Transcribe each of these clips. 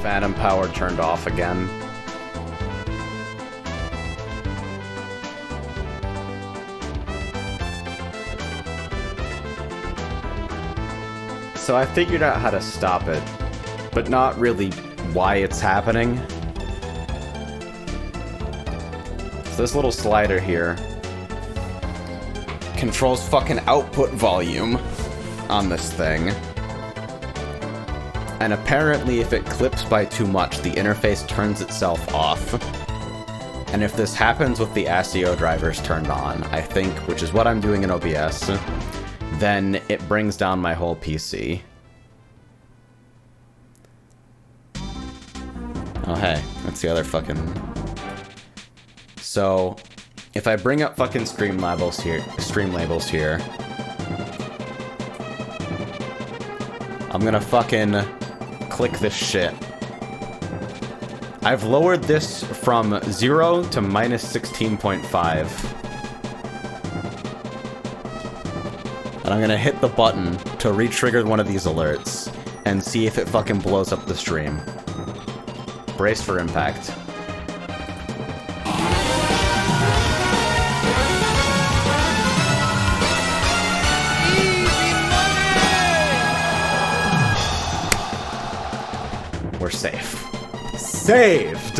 Phantom power turned off again. So I figured out how to stop it, but not really why it's happening. So this little slider here controls fucking output volume on this thing. And apparently if it clips by too much, the interface turns itself off. And if this happens with the ASIO drivers turned on, I think, which is what I'm doing in OBS, then it brings down my whole PC. Oh hey, that's the other fucking... So, if I bring up fucking stream labels here, I'm gonna fucking click this shit. I've lowered this from 0 to minus 16.5. And I'm gonna hit the button to re-trigger one of these alerts and see if it fucking blows up the stream. Brace for impact. We're safe. Saved!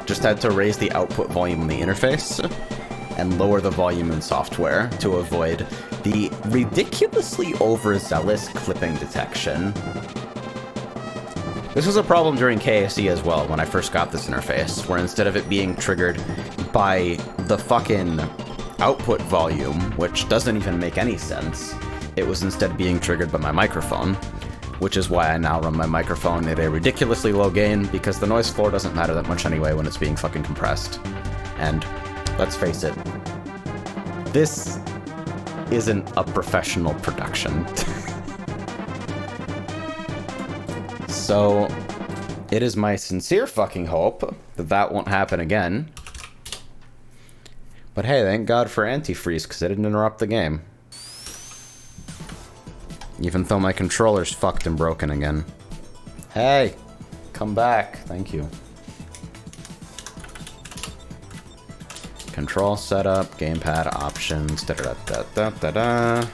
Just had to raise the output volume in the interface and lower the volume in software to avoid the ridiculously overzealous clipping detection. This was a problem during KSE as well when I first got this interface, where instead of it being triggered by the fucking output volume, which doesn't even make any sense, it was instead being triggered by my microphone, which is why I now run my microphone at a ridiculously low gain, because the noise floor doesn't matter that much anyway when it's being fucking compressed. And let's face it, this isn't a professional production. So, it is my sincere fucking hope that that won't happen again. But hey, thank God for antifreeze, because it didn't interrupt the game. Even though my controller's fucked and broken again. Hey! Come back. Thank you. Control setup, gamepad options, da-da-da-da-da-da-da.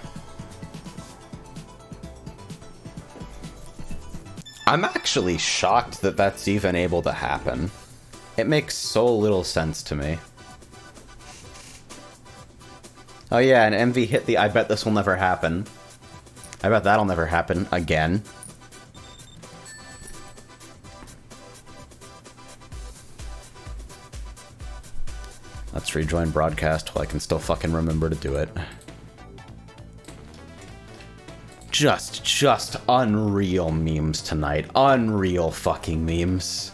I'm actually shocked that that's even able to happen. It makes so little sense to me. Oh yeah, and Envy hit the I bet this will never happen. I bet that'll never happen again. Let's rejoin broadcast while I can still fucking remember to do it. Just unreal memes tonight. Unreal fucking memes.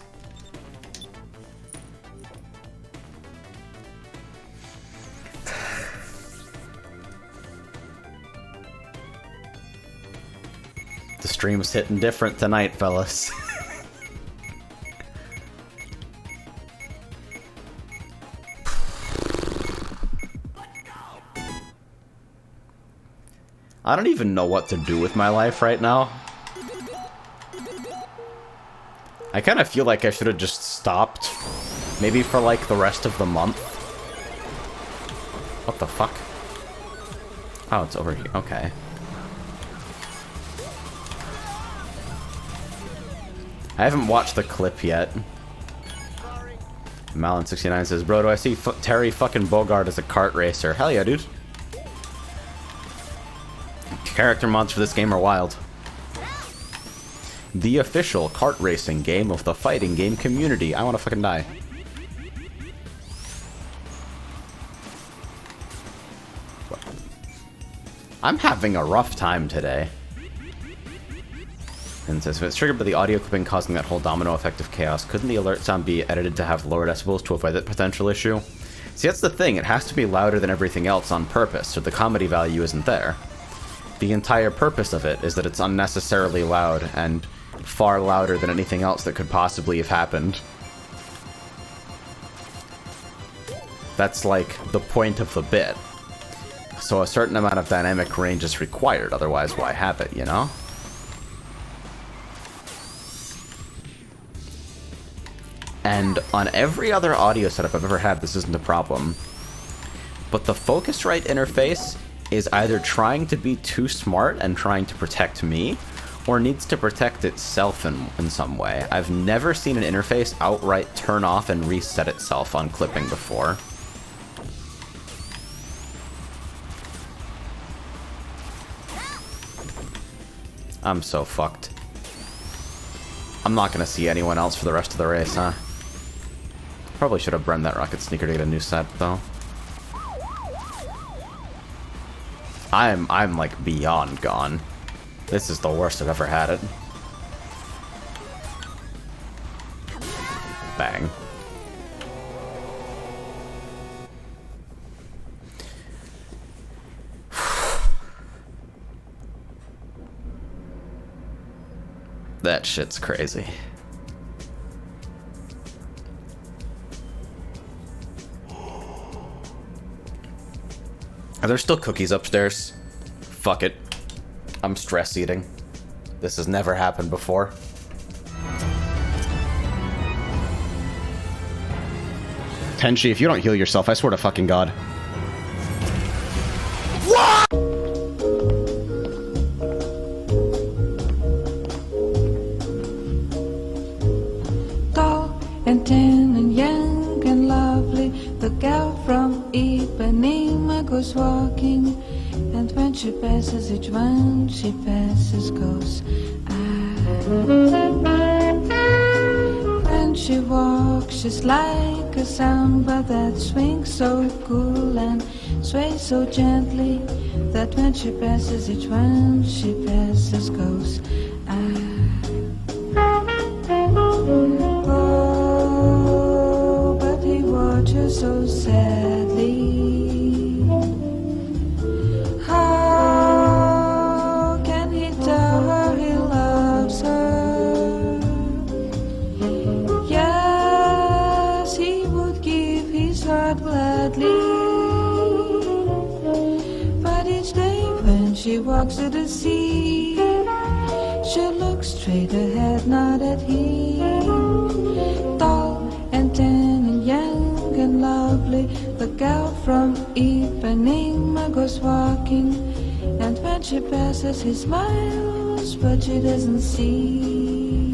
The stream's hitting different tonight, fellas. I don't even know what to do with my life right now. I kind of feel like I should have just stopped. Maybe for like the rest of the month. What the fuck? Oh, it's over here. Okay. I haven't watched the clip yet. Malin69 says, bro, do I see Terry fucking Bogard as a kart racer? Hell yeah, dude. Character mods for this game are wild. The official kart racing game of the fighting game community. I want to fucking die. What? I'm having a rough time today. And says, if it's triggered by the audio clipping causing that whole domino effect of chaos, couldn't the alert sound be edited to have lower decibels to avoid that potential issue? See, that's the thing. It has to be louder than everything else on purpose, so the comedy value isn't there. The entire purpose of it is that it's unnecessarily loud, and far louder than anything else that could possibly have happened. That's like the point of the bit. So a certain amount of dynamic range is required, otherwise why have it, you know? And on every other audio setup I've ever had, this isn't a problem. But the Focusrite interface is either trying to be too smart and trying to protect me, or needs to protect itself in some way. I've never seen an interface outright turn off and reset itself on clipping before. I'm so fucked. I'm not gonna see anyone else for the rest of the race, huh? Probably should have burned that rocket sneaker to get a new set, though. I'm like beyond gone. This is the worst I've ever had it. Bang. That shit's crazy. Are there still cookies upstairs? Fuck it. I'm stress eating. This has never happened before. Tenchi, if you don't heal yourself, I swear to fucking God. What? Tall and tan and young and lovely, the gal from Ipanema goes walking. And when she passes, each one she passes goes, When she walks, she's like a samba that swings so cool and sways so gently, that when she passes, each one she passes goes, Oh, but he watches so sadly. But each day when she walks to the sea, she looks straight ahead, not at him. Tall and tan and young and lovely, the gal from Ipanema goes walking. And when she passes, he smiles, but she doesn't see.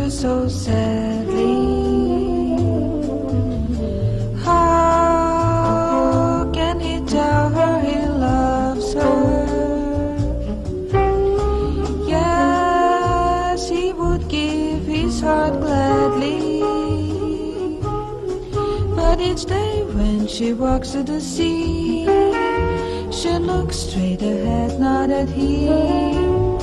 So sadly, how can he tell her he loves her? Yes, he would give his heart gladly, but each day when she walks to the sea, she looks straight ahead, not at him.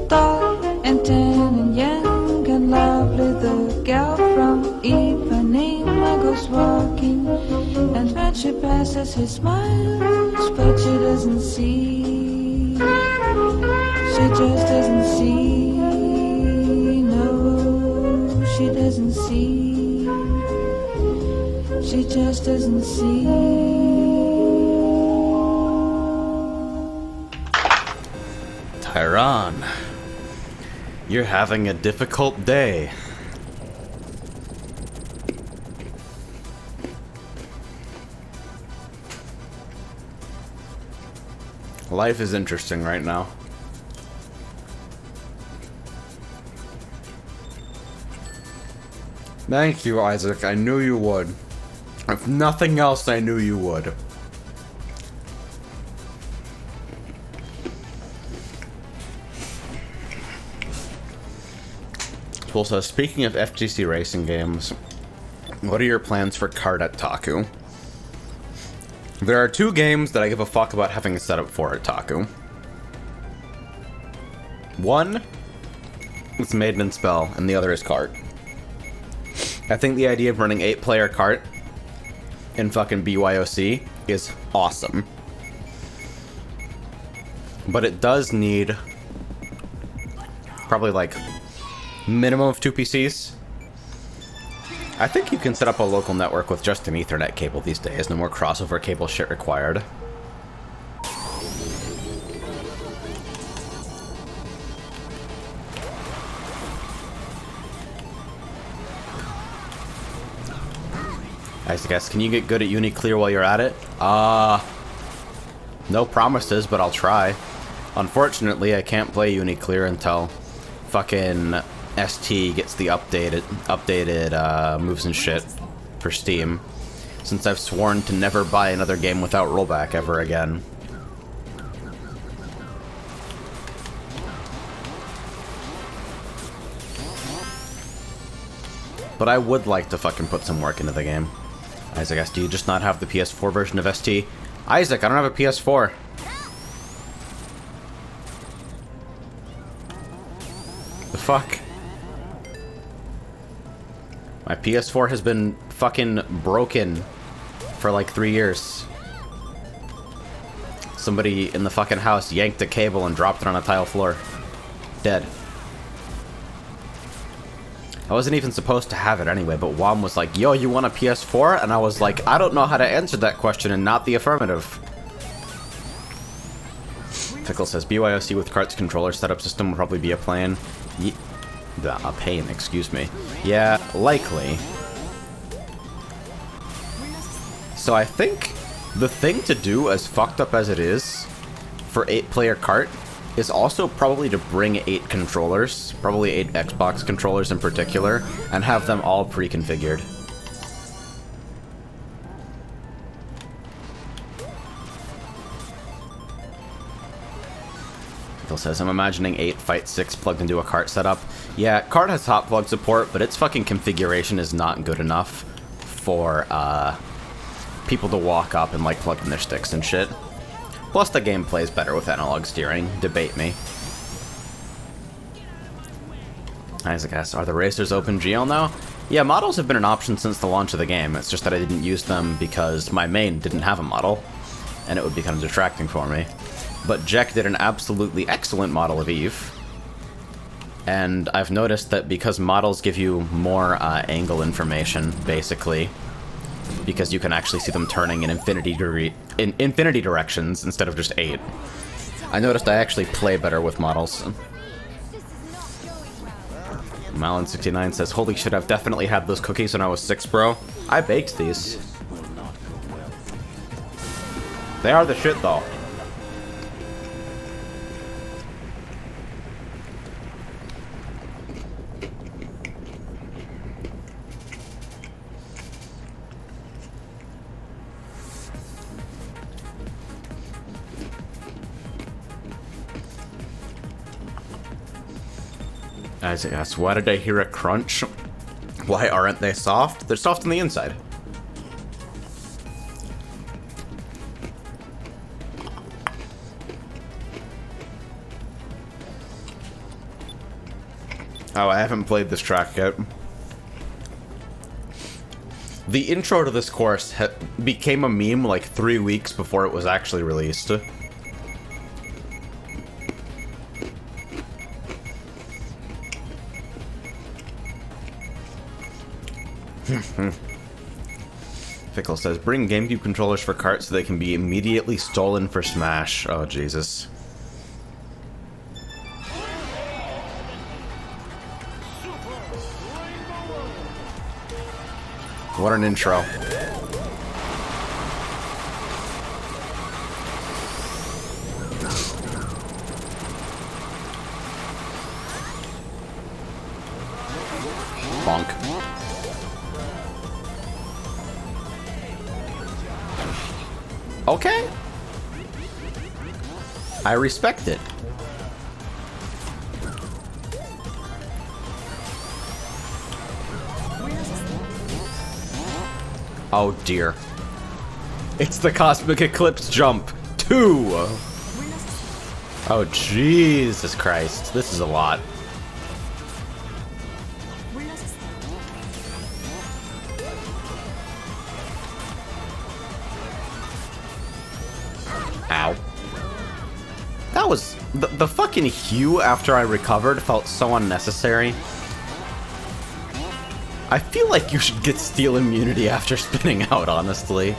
Tall and tan and young and lovely, the gal from Ipanema goes walking. And when she passes, he smiles, but she doesn't see. She just doesn't see. No, she doesn't see. She just doesn't see. Tyron, you're having a difficult day. Life is interesting right now. Thank you, Isaac. I knew you would. If nothing else, I knew you would. Well, so speaking of FGC racing games, what are your plans for Kart at Taku? There are two games that I give a fuck about having a setup for at Taku. One is Maiden and Spell, and the other is Kart. I think the idea of running 8-player Kart in fucking BYOC is awesome. But it does need probably like minimum of 2 PCs. I think you can set up a local network with just an Ethernet cable these days. No more crossover cable shit required. I guess, can you get good at Uniclear while you're at it? No promises, but I'll try. Unfortunately, I can't play Uniclear until fucking ST gets the updated moves and shit for Steam, since I've sworn to never buy another game without rollback ever again. But I would like to fucking put some work into the game. Isaac asks, do you just not have the PS4 version of ST? Isaac, I don't have a PS4. The fuck? My PS4 has been fucking broken for like 3 years. Somebody in the fucking house yanked a cable and dropped it on a tile floor. Dead. I wasn't even supposed to have it anyway, but Wom was like, yo, you want a PS4? And I was like, I don't know how to answer that question and not the affirmative. Pickle says, BYOC with Kart's controller setup system will probably be a pain, excuse me. Yeah, likely. So I think the thing to do, as fucked up as it is, for 8-player Kart, is also probably to bring 8 controllers, probably 8 Xbox controllers in particular, and have them all pre-configured. Phil says, I'm imagining 8 Fight 6 plugged into a Kart setup. Yeah, Kart has hot plug support, but its fucking configuration is not good enough for people to walk up and like plug in their sticks and shit. Plus, the game plays better with analog steering. Debate me. Isaac asks, are the racers OpenGL now? Yeah, models have been an option since the launch of the game. It's just that I didn't use them because my main didn't have a model, and it would be kind of distracting for me. But Jack did an absolutely excellent model of Eve. And I've noticed that because models give you more angle information, basically, because you can actually see them turning in infinity directions instead of just 8. I noticed I actually play better with models. Malin69 says, holy shit, I've definitely had those cookies when I was 6, bro. I baked these. They are the shit, though. Isaac asks, why did I hear a crunch? Why aren't they soft? They're soft on the inside. Oh, I haven't played this track yet. The intro to this course became a meme like 3 weeks before it was actually released. Fickle says, bring GameCube controllers for Kart so they can be immediately stolen for Smash. Oh, Jesus. What an intro. Bonk. Okay. I respect it. Oh dear. It's the Cosmic Eclipse jump. 2! Oh, Jesus Christ. This is a lot. Ow. That was... The fucking hue after I recovered felt so unnecessary. I feel like you should get steel immunity after spinning out, honestly.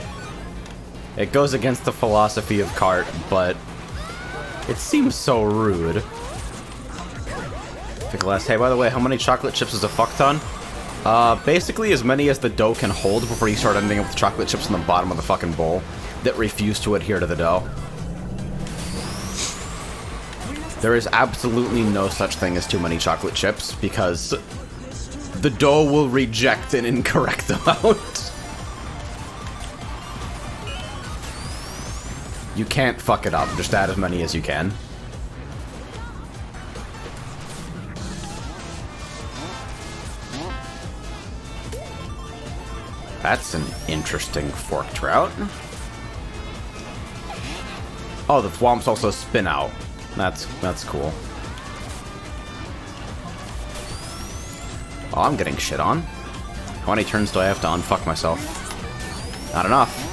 It goes against the philosophy of Kart, but it seems so rude. Pickles, hey, by the way, how many chocolate chips is a fuck ton? Basically as many as the dough can hold before you start ending up with chocolate chips in the bottom of the fucking bowl that refuse to adhere to the dough. There is absolutely no such thing as too many chocolate chips, because the dough will reject an incorrect amount. You can't fuck it up, just add as many as you can. That's an interesting forked route. Oh, the thwomps also spin out. That's cool. Oh, I'm getting shit on. How many turns do I have to unfuck myself? Not enough.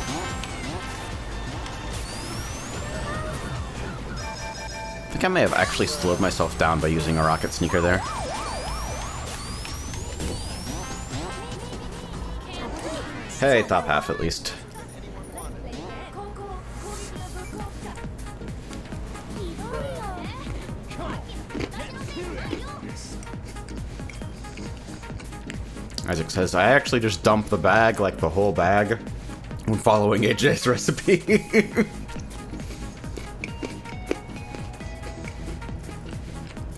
I think I may have actually slowed myself down by using a rocket sneaker there. Hey, top half at least. Isaac says, I actually just dumped the bag, like the whole bag, when following AJ's recipe.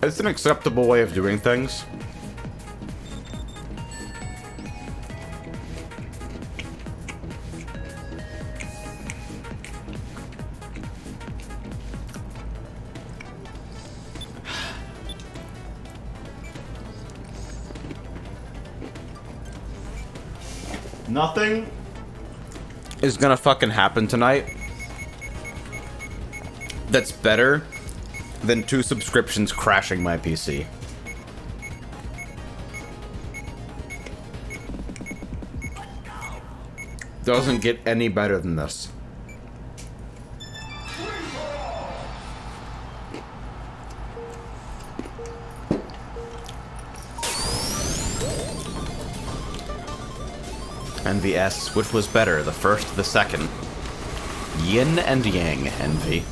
It's an acceptable way of doing things. Nothing is gonna fucking happen tonight that's better than 2 subscriptions crashing my PC. Doesn't get any better than this. Envy asks, which was better, the first or the second? Yin and Yang, Envy.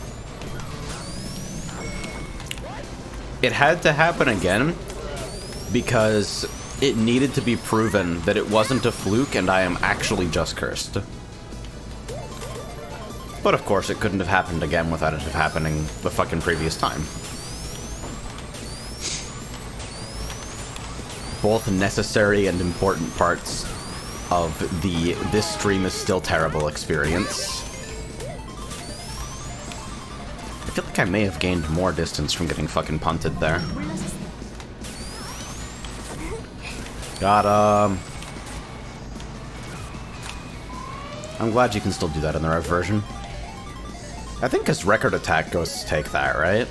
It had to happen again because it needed to be proven that it wasn't a fluke and I am actually just cursed. But of course, it couldn't have happened again without it happening the fucking previous time. Both necessary and important parts of the this stream is still terrible experience. I feel like I may have gained more distance from getting fucking punted there. Got him. I'm glad you can still do that in the rev version. I think his record attack goes to take that, right?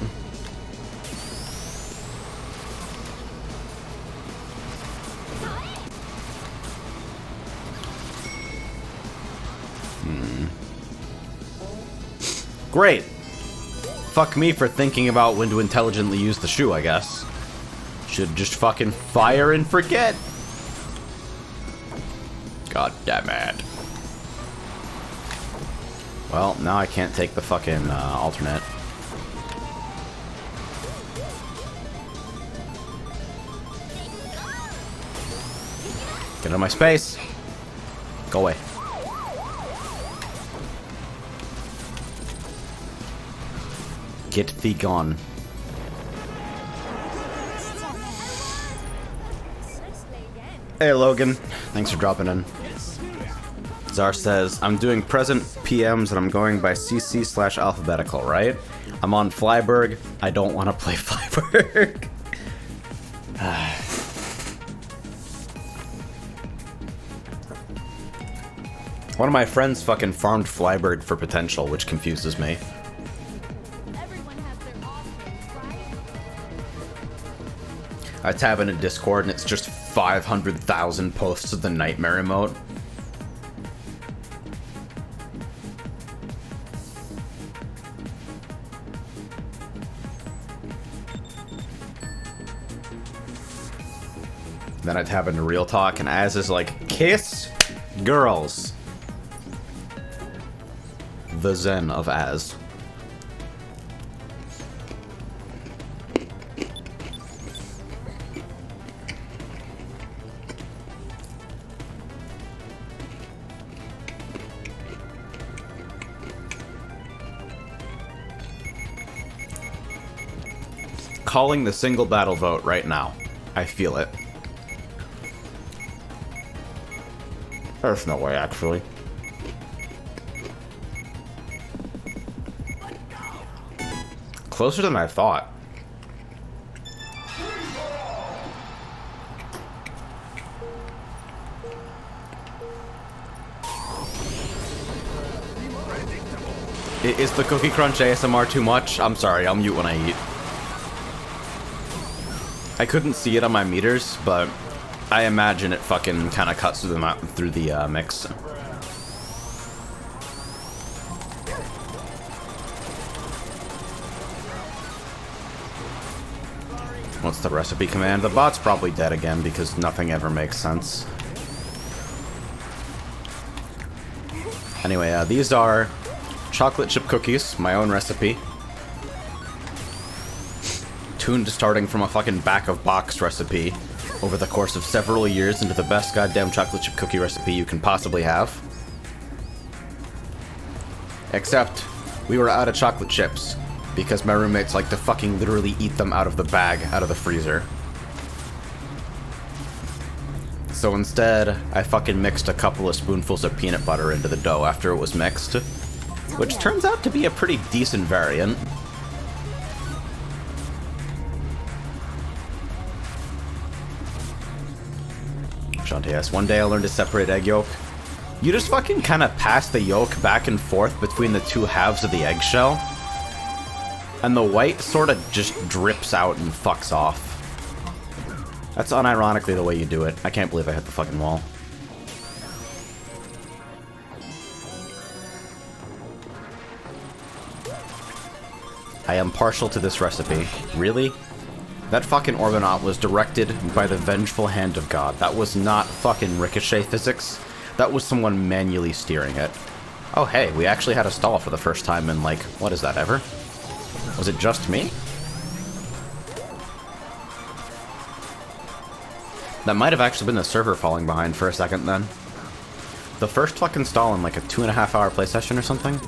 Great. Fuck me for thinking about when to intelligently use the shoe, I guess. Should just fucking fire and forget. God damn it. Well, now I can't take the fucking alternate. Get out of my space. Go away. Get thee gone. Hey Logan, thanks for dropping in. Czar says, I'm doing present PMs and I'm going by CC/alphabetical, right? I'm on Flyberg. I don't want to play Flyberg. One of my friends fucking farmed Flyberg for potential, which confuses me. I tab into Discord and it's just 500,000 posts of the nightmare emote. Then I tab into Real Talk, and Az is like, kiss girls. The Zen of Az. Calling the single battle vote right now. I feel it. There's no way, actually. Closer than I thought. Is the Cookie Crunch ASMR too much? I'm sorry, I'll mute when I eat. I couldn't see it on my meters, but I imagine it fucking kind of cuts through the mix. What's the recipe command? The bot's probably dead again because nothing ever makes sense. Anyway, these are chocolate chip cookies, my own recipe. Tuned starting from a fucking back of box recipe over the course of several years into the best goddamn chocolate chip cookie recipe you can possibly have. Except, we were out of chocolate chips, because my roommates like to fucking literally eat them out of the bag, out of the freezer. So instead, I fucking mixed a couple of spoonfuls of peanut butter into the dough after it was mixed, which turns out to be a pretty decent variant. Shantae asks, one day I learned to separate egg yolk. You just fucking kind of pass the yolk back and forth between the two halves of the eggshell, and the white sort of just drips out and fucks off. That's unironically the way you do it. I can't believe I hit the fucking wall. I am partial to this recipe. Really? That fucking Orbinaut was directed by the vengeful hand of God. That was not fucking ricochet physics. That was someone manually steering it. Oh hey, we actually had a stall for the first time in like, what is that, ever? Was it just me? That might have actually been the server falling behind for a second then. The first fucking stall in like a 2.5 hour play session or something?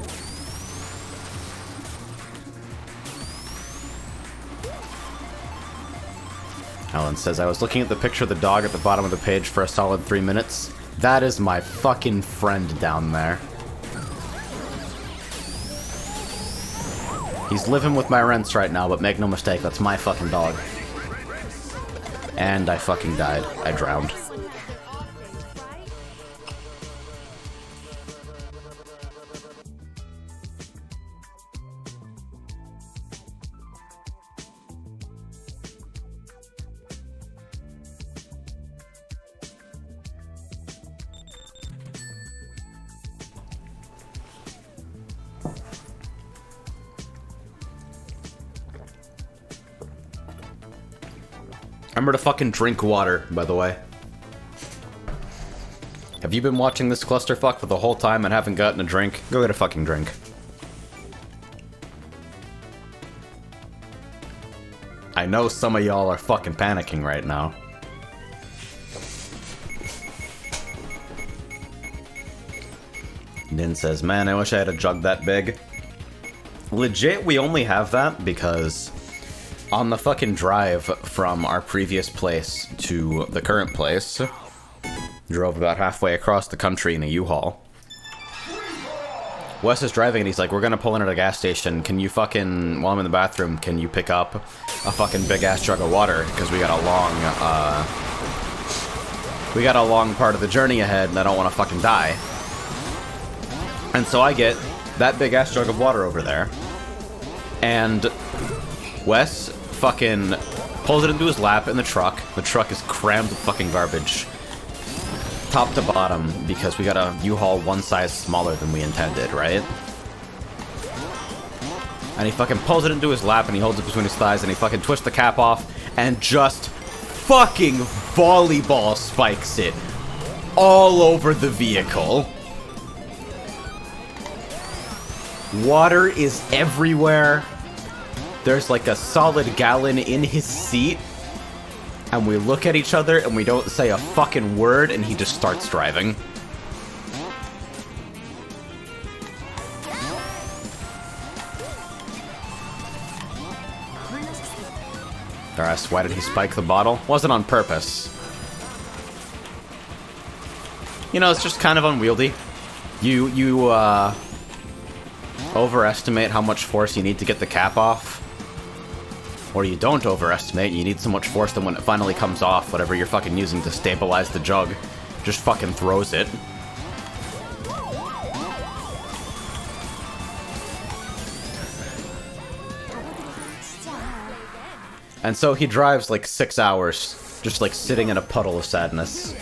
Alan says, I was looking at the picture of the dog at the bottom of the page for a solid 3 minutes. That is my fucking friend down there. He's living with my rents right now, but make no mistake, that's my fucking dog. And I fucking died. I drowned. Remember to fucking drink water, by the way. Have you been watching this clusterfuck for the whole time and haven't gotten a drink? Go get a fucking drink. I know some of y'all are fucking panicking right now. Nin says, man, I wish I had a jug that big. Legit, we only have that because on the fucking drive from our previous place to the current place, drove about halfway across the country in a U-Haul. Wes is driving and he's like, we're gonna pull in at a gas station. Can you fucking, while I'm in the bathroom, can you pick up a fucking big ass jug of water? Because we got a long part of the journey ahead and I don't want to fucking die. And so I get that big ass jug of water over there. And Wes fucking pulls it into his lap in the truck. The truck is crammed with fucking garbage. Top to bottom, because we got a U-Haul one size smaller than we intended, right? And he fucking pulls it into his lap and he holds it between his thighs and he fucking twists the cap off and just fucking volleyball spikes it all over the vehicle. Water is everywhere. There's like a solid gallon in his seat. And we look at each other and we don't say a fucking word and he just starts driving. Alright, why did he spike the bottle? Wasn't on purpose. You know, it's just kind of unwieldy. You overestimate how much force you need to get the cap off. Or you don't overestimate, you need so much force that when it finally comes off, whatever you're fucking using to stabilize the jug, just fucking throws it. And so he drives like 6 hours, just like sitting in a puddle of sadness.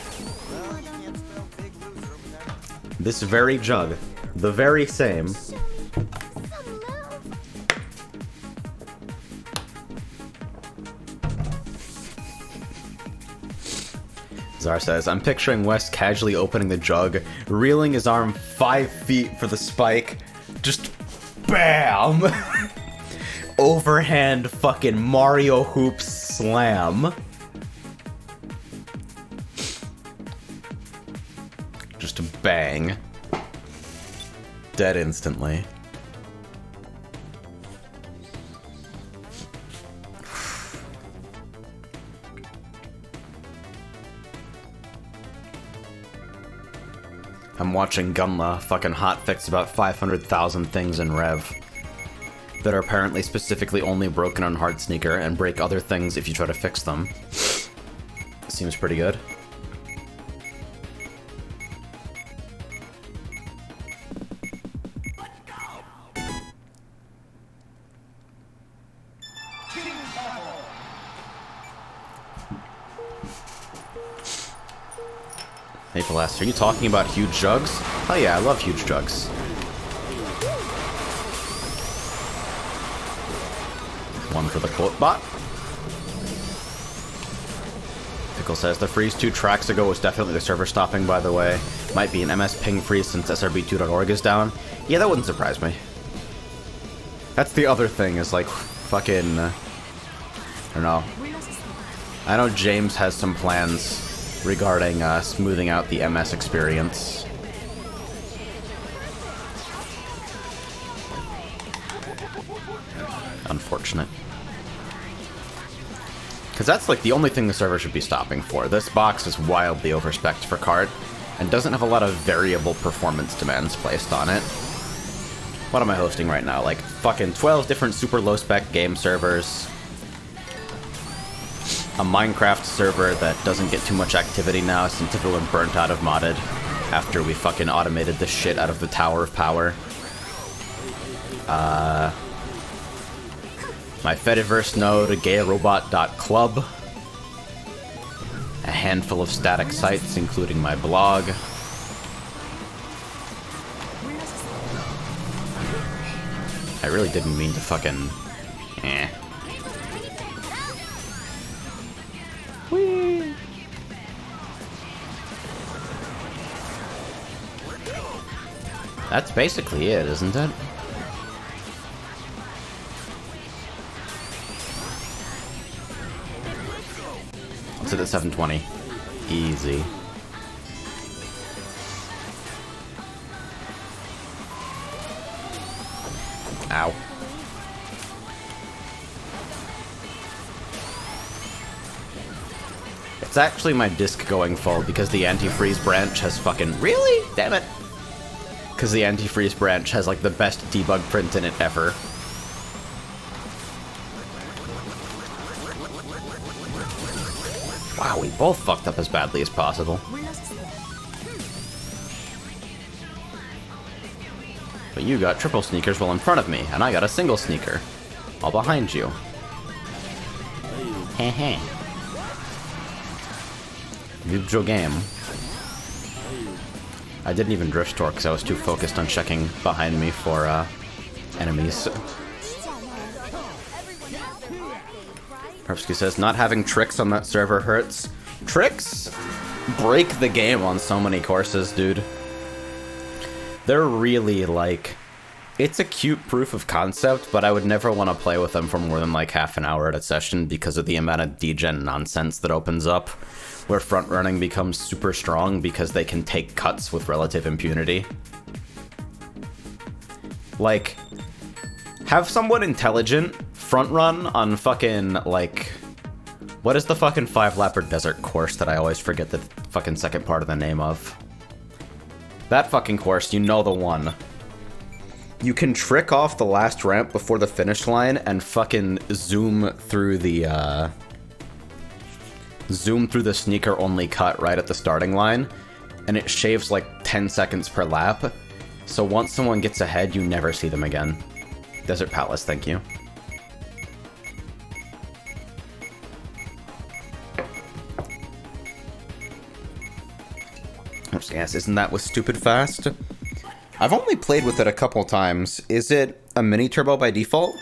This very jug, the very same. Zar says, I'm picturing Wes casually opening the jug, reeling his arm 5 feet for the spike, just BAM! Overhand fucking Mario Hoops slam. Just a bang. Dead instantly. I'm watching Gunla fucking hotfix about 500,000 things in Rev that are apparently specifically only broken on Hard Sneaker and break other things if you try to fix them. Seems pretty good. Maple asks, are you talking about huge jugs? Oh yeah, I love huge jugs. One for the quote bot. Pickle says, the freeze 2 tracks ago was definitely the server stopping, by the way. Might be an MS ping freeze since SRB2.org is down. Yeah, that wouldn't surprise me. That's the other thing, is like, fucking... I don't know. I know James has some plans regarding smoothing out the MS experience. Unfortunate. Because that's like the only thing the server should be stopping for. This box is wildly overspec'd for Kart, and doesn't have a lot of variable performance demands placed on it. What am I hosting right now? Like fucking 12 different super low spec game servers. A Minecraft server that doesn't get too much activity now since everyone burnt out of modded after we fucking automated the shit out of the Tower of Power. My Fediverse node, gayrobot.club. A handful of static sites, including my blog. I really didn't mean to fucking... Whee! That's basically it, isn't it? Let's hit at 720. Easy. Ow. It's actually my disc going full because the antifreeze branch has fucking... Really? Damn it. Because the antifreeze branch has like the best debug print in it ever. Wow, we both fucked up as badly as possible. But you got triple sneakers well in front of me, and I got a single sneaker. All behind you. Heh. Noob game. I didn't even drift store because I was too focused on checking behind me for enemies. Herbsky says, not having tricks on that server hurts. Tricks break the game on so many courses, dude. They're really, like... It's a cute proof of concept, but I would never want to play with them for more than, like, half an hour at a session because of the amount of degen nonsense that opens up, where front-running becomes super strong because they can take cuts with relative impunity. Like, have someone intelligent front-run on fucking, like... What is the fucking 5-lapper desert course that I always forget the fucking second part of the name of? That fucking course, you know the one. You can trick off the last ramp before the finish line and fucking zoom through the sneaker-only cut right at the starting line, and it shaves like 10 seconds per lap. So once someone gets ahead, you never see them again. Desert Palace, thank you. Yes, isn't that with stupid fast? I've only played with it a couple times. Is it a mini turbo by default?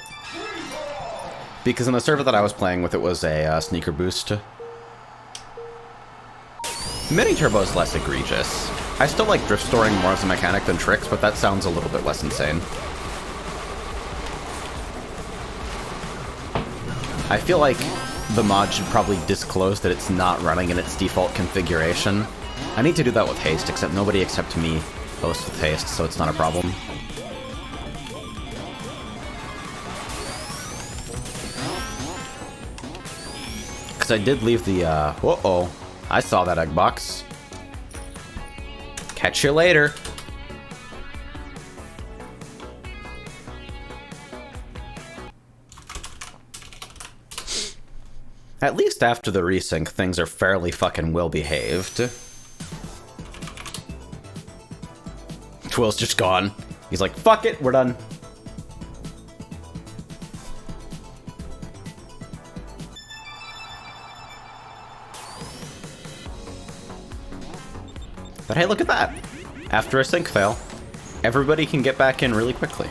Because in the server that I was playing with, it was a sneaker boost. Mini turbo is less egregious. I still like drift storing more as a mechanic than tricks, but that sounds a little bit less insane. I feel like the mod should probably disclose that it's not running in its default configuration. I need to do that with haste, except nobody except me hosts with haste, so it's not a problem. Because I did leave the, uh-oh. I saw that egg box. Catch you later. At least after the resync, things are fairly fucking well-behaved. Twill's just gone. He's like, fuck it, we're done. But hey, look at that. After a sync fail, everybody can get back in really quickly.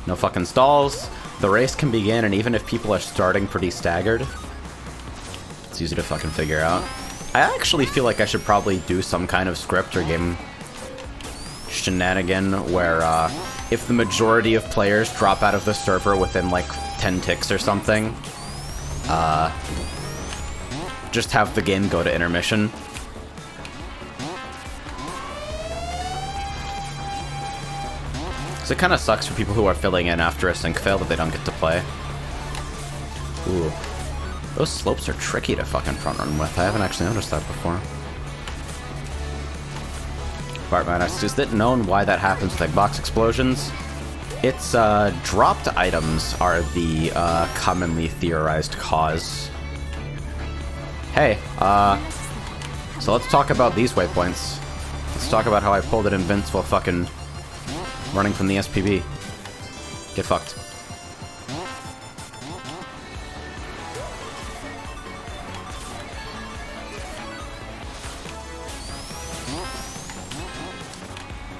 No fucking stalls. The race can begin, and even if people are starting pretty staggered, it's easy to fucking figure out. I actually feel like I should probably do some kind of script or game shenanigan where if the majority of players drop out of the server within like 10 ticks or something, just have the game go to intermission. So it kind of sucks for people who are filling in after a sync fail that they don't get to play. Ooh. Those slopes are tricky to fucking front run with. I haven't actually noticed that before. Bartman asks, is it known why that happens with egg box explosions? It's, dropped items are the, commonly theorized cause. Hey, so let's talk about these waypoints. Let's talk about how I pulled it in Vince while fucking running from the SPB. Get fucked.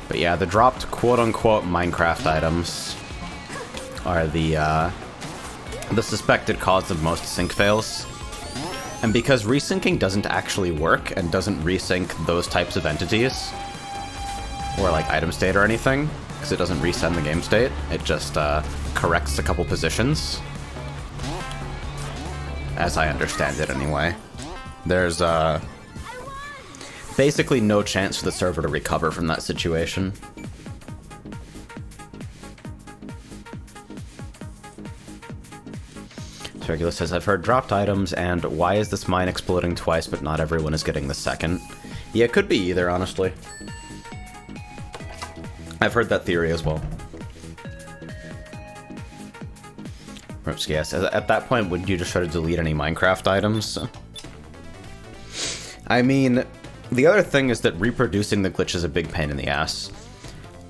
But yeah, the dropped quote-unquote Minecraft items are the suspected cause of most sync fails. And because resyncing doesn't actually work and doesn't resync those types of entities, or like item state or anything, because it doesn't resend the game state, it just corrects a couple positions. As I understand it anyway. There's basically no chance for the server to recover from that situation. Regular says, I've heard dropped items, and why is this mine exploding twice but not everyone is getting the second? Yeah, it could be either, honestly. I've heard that theory as well. Ripsky, yes. At that point, would you just try to delete any Minecraft items? I mean, the other thing is that reproducing the glitch is a big pain in the ass.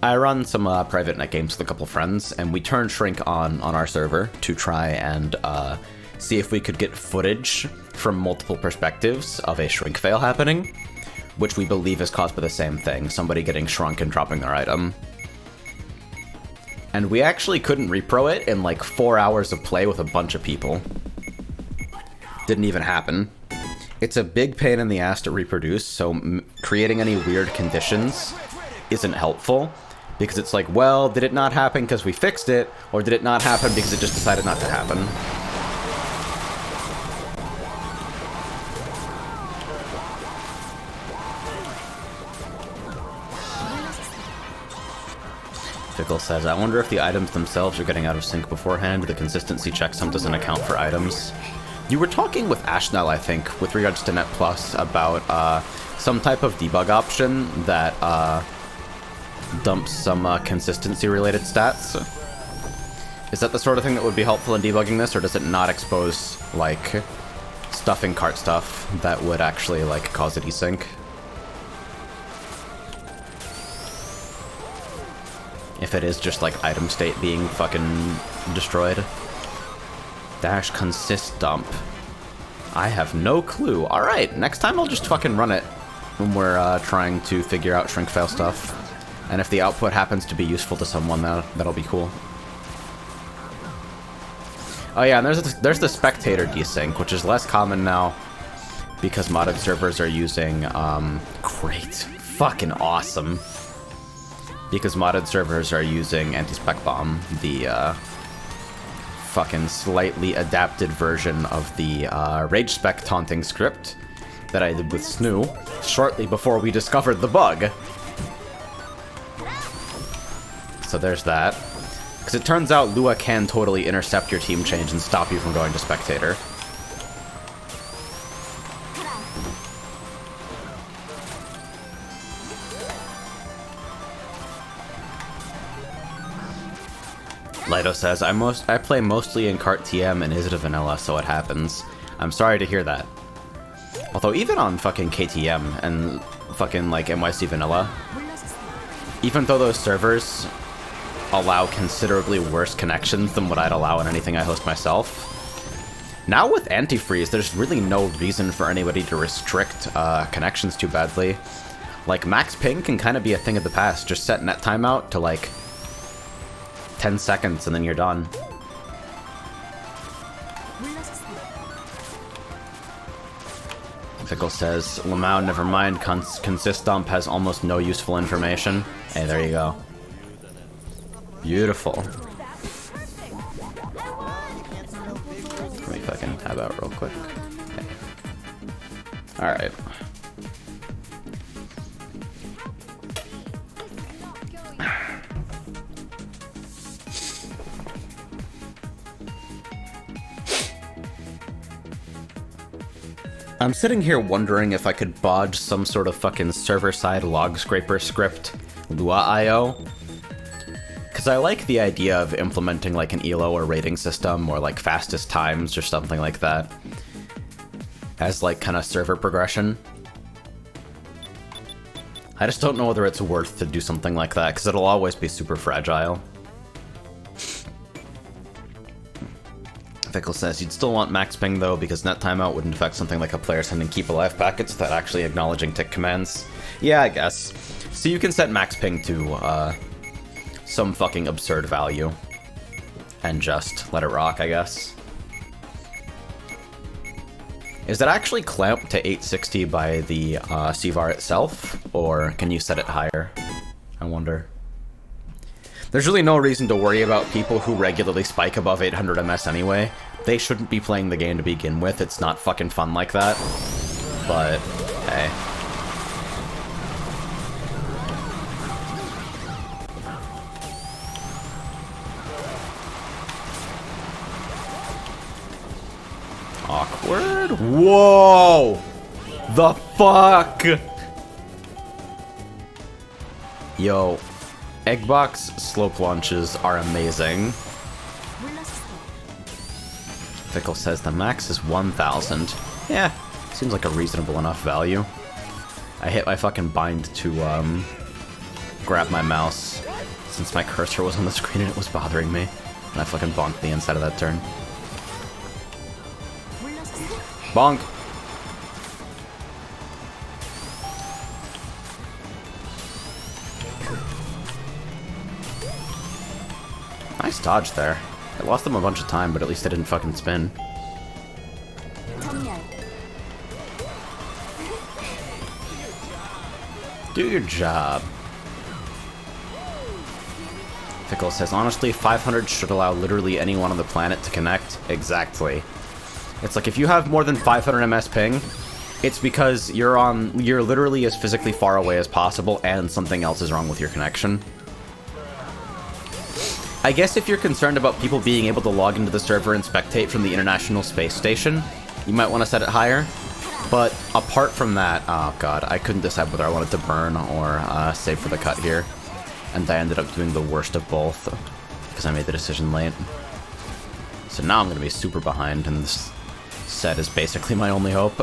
I run some private net games with a couple friends, and we turn Shrink on our server to try and see if we could get footage from multiple perspectives of a shrink fail happening, which we believe is caused by the same thing, somebody getting shrunk and dropping their item. And we actually couldn't repro it in like 4 hours of play with a bunch of people. Didn't even happen. It's a big pain in the ass to reproduce, so creating any weird conditions isn't helpful. Because it's like, well, did it not happen because we fixed it, or did it not happen because it just decided not to happen? Fickle says, I wonder if the items themselves are getting out of sync beforehand. The consistency checksum doesn't account for items. You were talking with Ashnell, I think, with regards to Net Plus about some type of debug option that dumps some consistency-related stats. Is that the sort of thing that would be helpful in debugging this, or does it not expose, like, stuff in cart stuff that would actually, like, cause it desync? If it is just, like, item state being fucking destroyed. Dash consist dump. I have no clue. Alright, next time I'll just fucking run it when we're trying to figure out shrink fail stuff. And if the output happens to be useful to someone, that'll be cool. Oh yeah, and there's the spectator desync, which is less common now because modded servers are using great, fucking awesome. Because modded servers are using anti-spec bomb, the fucking slightly adapted version of the rage spec taunting script that I did with Snoo shortly before we discovered the bug. So there's that. Because it turns out Lua can totally intercept your team change and stop you from going to spectator. Lido says, I play mostly in Kart TM and is it a vanilla, so it happens. I'm sorry to hear that. Although even on fucking KTM and fucking like NYC vanilla, even though those servers allow considerably worse connections than what I'd allow in anything I host myself, now with antifreeze, there's really no reason for anybody to restrict connections too badly. Like, max ping can kind of be a thing of the past. Just set net timeout to like 10 seconds and then you're done. Fickle says, Lamau, never mind, consist dump has almost no useful information. Hey, there you go. Beautiful. Let me fucking tab out real quick. Okay. Alright. I'm sitting here wondering if I could bodge some sort of fucking server-side log scraper script Lua.io. Because I like the idea of implementing like an ELO or rating system or like fastest times or something like that as like kind of server progression. I just don't know whether it's worth to do something like that because it'll always be super fragile. Fickle says, you'd still want max ping though, because net timeout wouldn't affect something like a player sending keep alive packets without actually acknowledging tick commands. Yeah, I guess. So you can set max ping to some fucking absurd value and just let it rock, I guess. Is that actually clamped to 860 by the CVAR itself, or can you set it higher? I wonder. There's really no reason to worry about people who regularly spike above 800 MS anyway. They shouldn't be playing the game to begin with. It's not fucking fun like that. But, hey. Awkward? Whoa! The fuck? Yo. Eggbox slope launches are amazing. Fickle says the max is 1,000. Yeah, seems like a reasonable enough value. I hit my fucking bind to grab my mouse since my cursor was on the screen and it was bothering me. And I fucking bonked the inside of that turn. Bonk. Nice dodge there. I lost them a bunch of time, but at least I didn't fucking spin. Do your job. Fickle says, honestly, 500 should allow literally anyone on the planet to connect. Exactly. It's like, if you have more than 500 ms ping, it's because you're literally as physically far away as possible and something else is wrong with your connection. I guess if you're concerned about people being able to log into the server and spectate from the International Space Station, you might want to set it higher. But apart from that, oh god, I couldn't decide whether I wanted to burn or save for the cut here. And I ended up doing the worst of both, because I made the decision late. So now I'm going to be super behind, and this set is basically my only hope.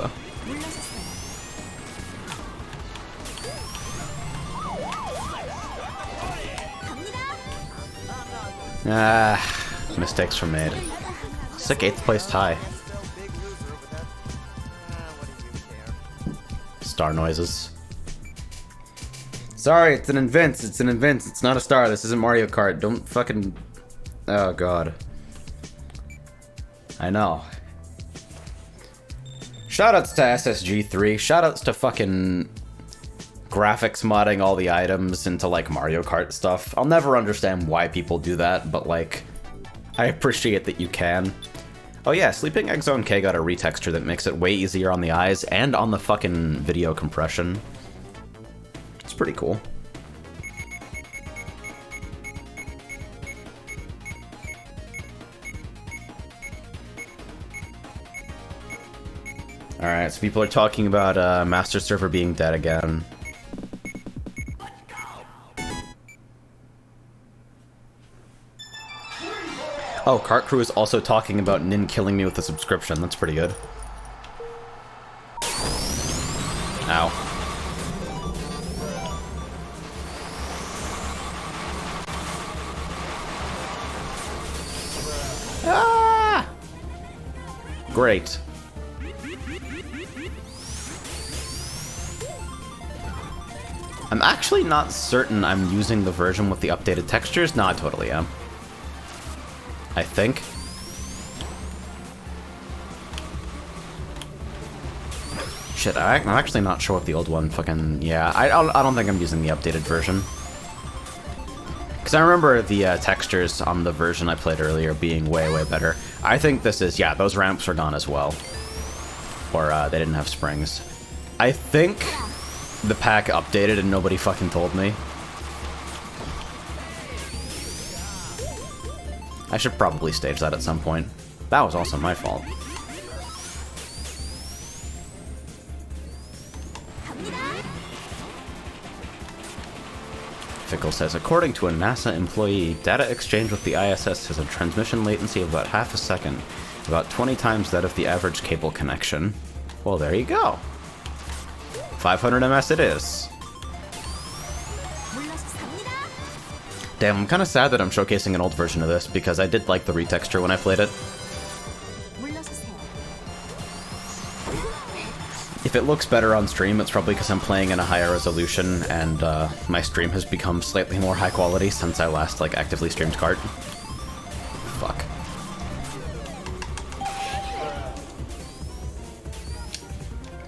Mistakes were made. Sick 8th place tie. Star noises. Sorry, it's an invent. It's an invent. It's not a star. This isn't Mario Kart. Don't fucking... Oh, God. I know. Shoutouts to SSG3. Shoutouts to fucking... graphics modding all the items into, like, Mario Kart stuff. I'll never understand why people do that, but, like... I appreciate that you can. Oh yeah, Sleeping Egg Zone K got a retexture that makes it way easier on the eyes and on the fucking video compression. It's pretty cool. Alright, so people are talking about Master Server being dead again. Oh, Kart Crew is also talking about Nin killing me with a subscription. That's pretty good. Ow. Ah! Great. I'm actually not certain I'm using the version with the updated textures. No, I totally am. I think. Shit, I'm actually not sure what the old one fucking... Yeah, I don't think I'm using the updated version. Because I remember the textures on the version I played earlier being way, way better. I think this is... Yeah, those ramps are gone as well. Or they didn't have springs. I think the pack updated and nobody fucking told me. I should probably stage that at some point. That was also my fault. Fickle says, according to a NASA employee, data exchange with the ISS has a transmission latency of about half a second, about 20 times that of the average cable connection. Well, there you go. 500 ms it is. Damn, I'm kind of sad that I'm showcasing an old version of this, because I did like the retexture when I played it. If it looks better on stream, it's probably because I'm playing in a higher resolution, and my stream has become slightly more high quality since I last, like, actively streamed Kart. Fuck.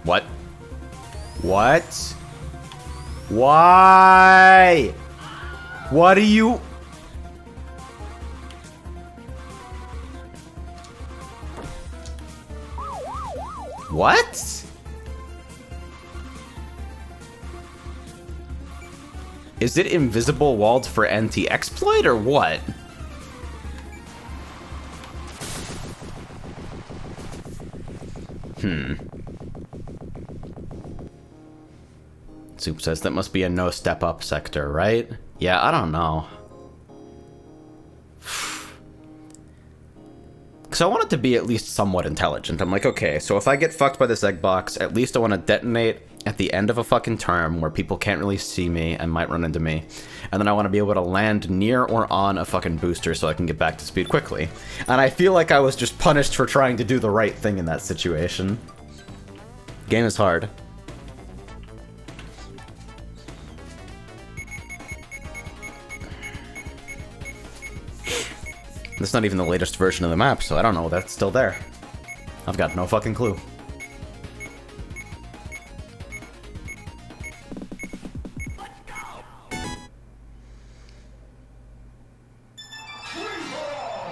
What? What? Why? What do you... What? Is it invisible walled for anti-exploit or what? Soup says that must be a no step up sector, right? Yeah, I don't know. Because I want it to be at least somewhat intelligent. I'm like, okay, so if I get fucked by this egg box, at least I want to detonate at the end of a fucking term where people can't really see me and might run into me. And then I want to be able to land near or on a fucking booster so I can get back to speed quickly. And I feel like I was just punished for trying to do the right thing in that situation. Game is hard. That's not even the latest version of the map, so I don't know that's still there. I've got no fucking clue.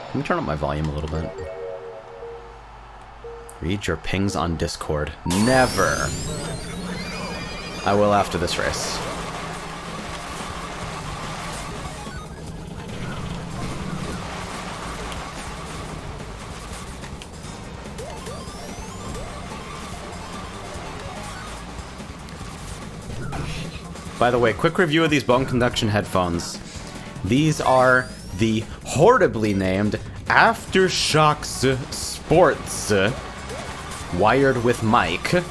Let me turn up my volume a little bit. Read your pings on Discord. Never. I will after this race. By the way, quick review of these bone conduction headphones. These are the horribly named Aftershocks Sports wired with mic.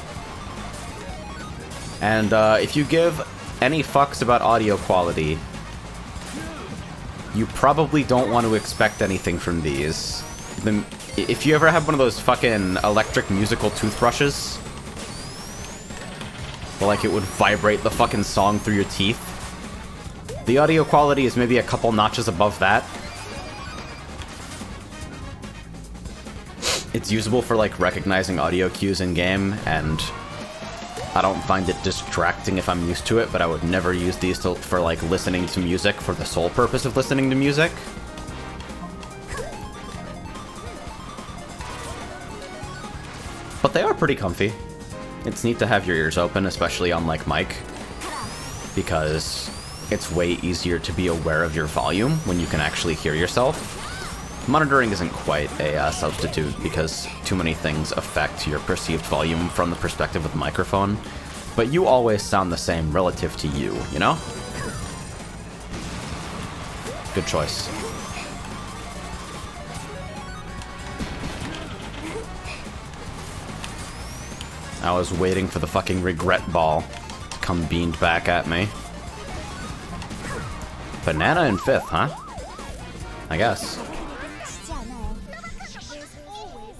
And if you give any fucks about audio quality, you probably don't want to expect anything from these. If you ever have one of those fucking electric musical toothbrushes, like it would vibrate the fucking song through your teeth, the audio quality is maybe a couple notches above that. It's usable for like recognizing audio cues in game, and I don't find it distracting if I'm used to it, but I would never use these for like listening to music for the sole purpose of listening to music. But they are pretty comfy. It's neat to have your ears open, especially on like mic, because it's way easier to be aware of your volume when you can actually hear yourself. Monitoring isn't quite a substitute because too many things affect your perceived volume from the perspective of the microphone, but you always sound the same relative to you, you know? Good choice. I was waiting for the fucking regret ball to come beamed back at me. Banana in 5th, huh? I guess.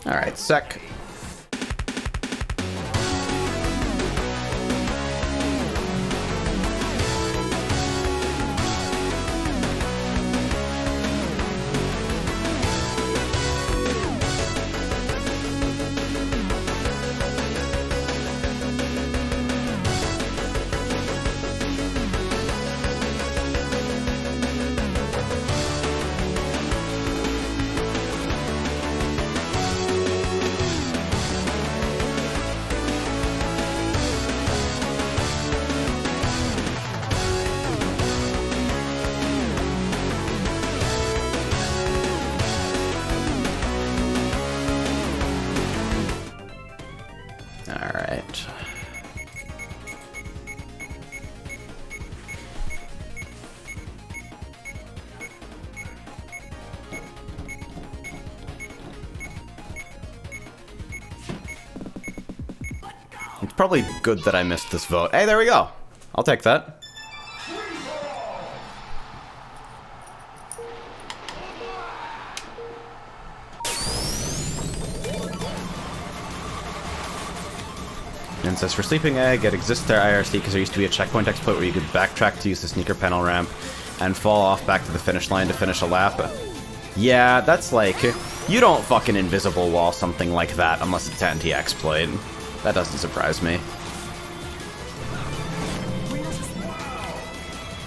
Alright, sec. It's probably good that I missed this vote. Hey, there we go. I'll take that. And says, for Sleeping Egg, it exists there IRC because there used to be a checkpoint exploit where you could backtrack to use the sneaker panel ramp and fall off back to the finish line to finish a lap. Yeah, that's like, you don't fucking invisible wall something like that unless it's anti-exploit. That doesn't surprise me.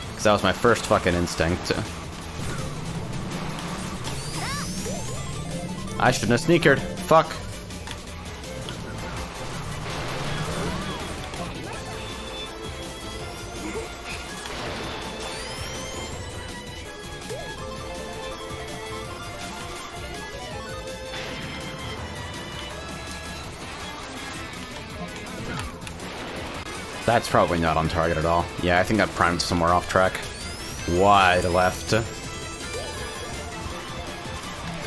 Because that was my first fucking instinct. I shouldn't have sneakered. Fuck. That's probably not on target at all. Yeah, I think I primed somewhere off track. Wide left. The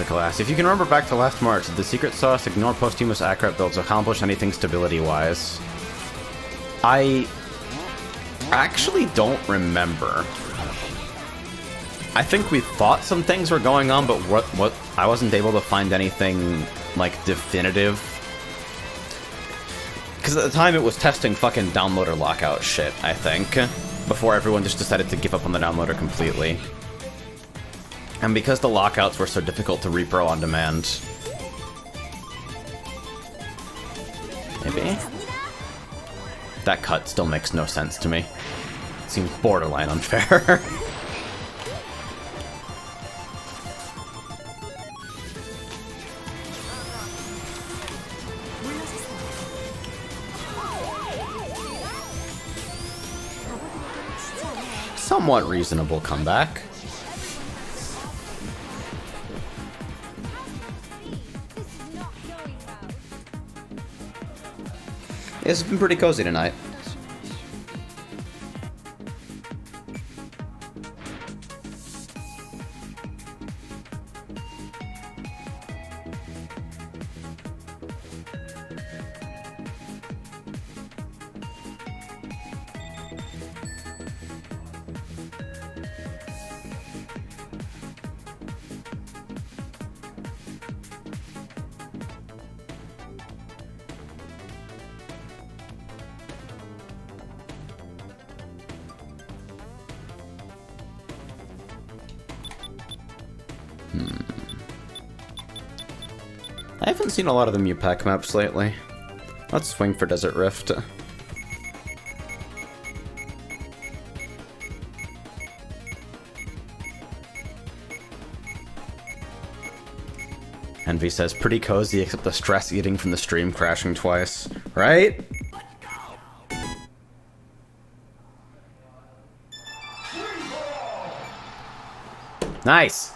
glass. If you can remember back to last March, did the secret sauce ignore posthumous accurate builds accomplish anything stability-wise? I actually don't remember. I think we thought some things were going on, but what I wasn't able to find anything like definitive. Because at the time it was testing fucking downloader lockout shit, I think, before everyone just decided to give up on the downloader completely. And because the lockouts were so difficult to repro on demand. Maybe? That cut still makes no sense to me. It seems borderline unfair. Somewhat reasonable comeback. It's been pretty cozy tonight. I haven't seen a lot of the Mew-Pack maps lately. Let's swing for Desert Rift. Envy says, pretty cozy except the stress eating from the stream crashing twice. Right? Nice!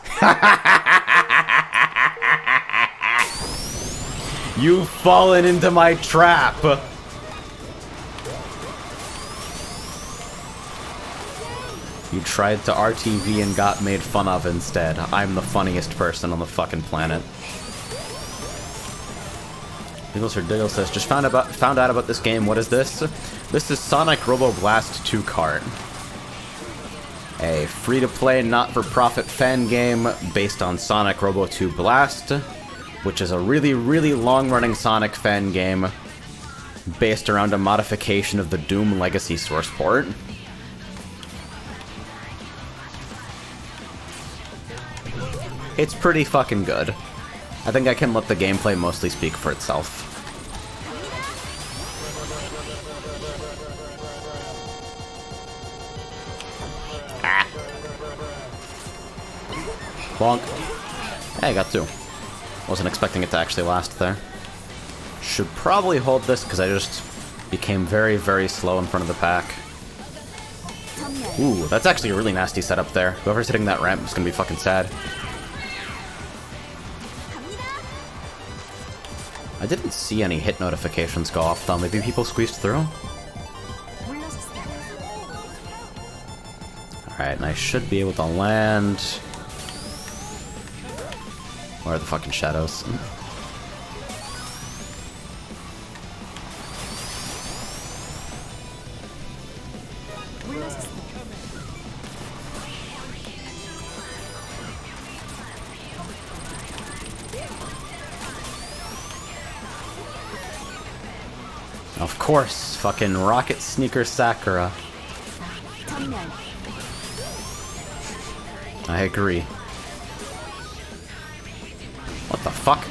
You've fallen into my trap! You tried to RTV and got made fun of instead. I'm the funniest person on the fucking planet. Diggle says, just found out about this game. What is this? This is Sonic Robo Blast 2 Kart. A free-to-play, not-for-profit fan game based on Sonic Robo 2 Blast, which is a really, really long-running Sonic fan game based around a modification of the Doom Legacy source port. It's pretty fucking good. I think I can let the gameplay mostly speak for itself. Ah. Bonk. Hey, I got two. Wasn't expecting it to actually last there. Should probably hold this because I just became very, very slow in front of the pack. Ooh, that's actually a really nasty setup there. Whoever's hitting that ramp is gonna be fucking sad. I didn't see any hit notifications go off though. Maybe people squeezed through? Alright, and I should be able to land... Where are the fucking shadows? Of course, fucking Rocket Sneaker Sakura. I agree. What the fuck?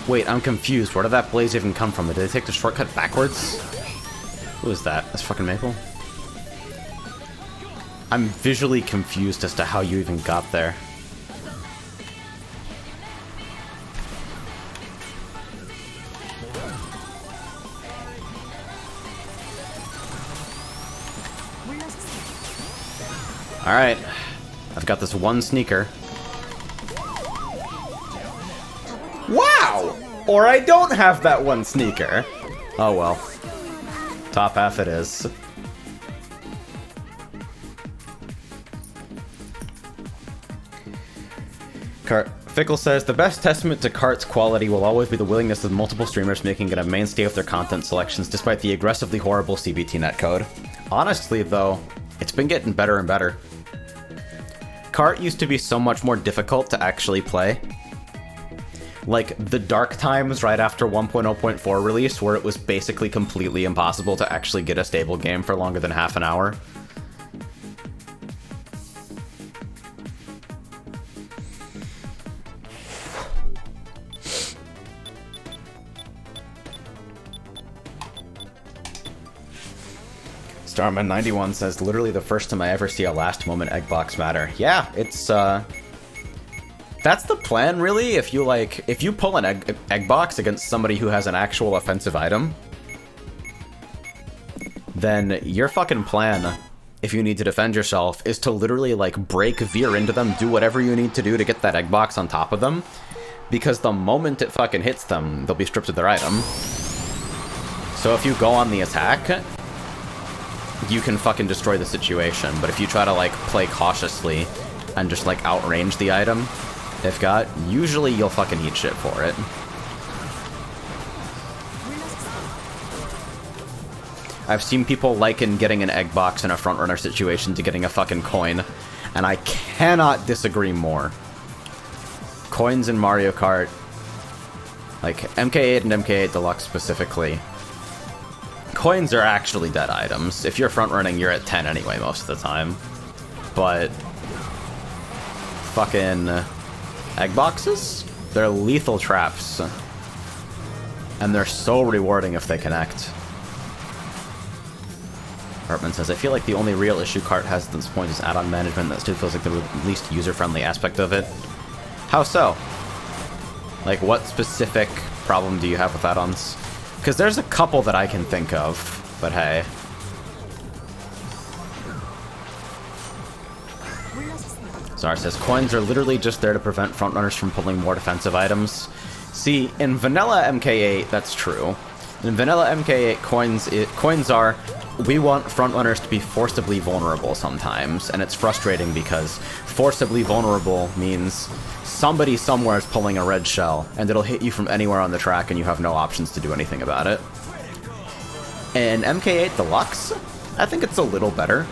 Wait, I'm confused. Where did that blaze even come from? Did they take the shortcut backwards? Who is that? That's fucking Maple? I'm visually confused as to how you even got there. Alright, I've got this one sneaker. Wow! Or I don't have that one sneaker. Oh well. Top half it is. Fickle says, the best testament to Kart's quality will always be the willingness of multiple streamers making it a mainstay of their content selections despite the aggressively horrible CBT netcode. Honestly though, it's been getting better and better. Kart used to be so much more difficult to actually play. Like, the dark times right after 1.0.4 release, where it was basically completely impossible to actually get a stable game for longer than half an hour. Starman91 says, literally the first time I ever see a last moment egg box matter. Yeah, it's, that's the plan, really. If you pull an egg box against somebody who has an actual offensive item, then your fucking plan, if you need to defend yourself, is to literally, like, break, veer into them, do whatever you need to do to get that egg box on top of them, because the moment it fucking hits them, they'll be stripped of their item. So if you go on the attack, you can fucking destroy the situation, but if you try to, like, play cautiously and just, like, outrange the item they've got, usually you'll fucking eat shit for it. I've seen people liken getting an egg box in a frontrunner situation to getting a fucking coin, and I cannot disagree more. Coins in Mario Kart, like MK8 and MK8 Deluxe specifically, coins are actually dead items. If you're front-running, you're at 10 anyway most of the time. But fucking egg boxes? They're lethal traps. And they're so rewarding if they connect. Hartman says, I feel like the only real issue Kart has at this point is add-on management. That still feels like the least user-friendly aspect of it. How so? Like, what specific problem do you have with add-ons? Because there's a couple that I can think of, but hey. Zar says, coins are literally just there to prevent frontrunners from pulling more defensive items. See, in vanilla MK8, that's true. In vanilla MK8, coins are, we want frontrunners to be forcibly vulnerable sometimes, and it's frustrating because forcibly vulnerable means somebody somewhere is pulling a red shell, and it'll hit you from anywhere on the track and you have no options to do anything about it. In MK8 Deluxe, I think it's a little better,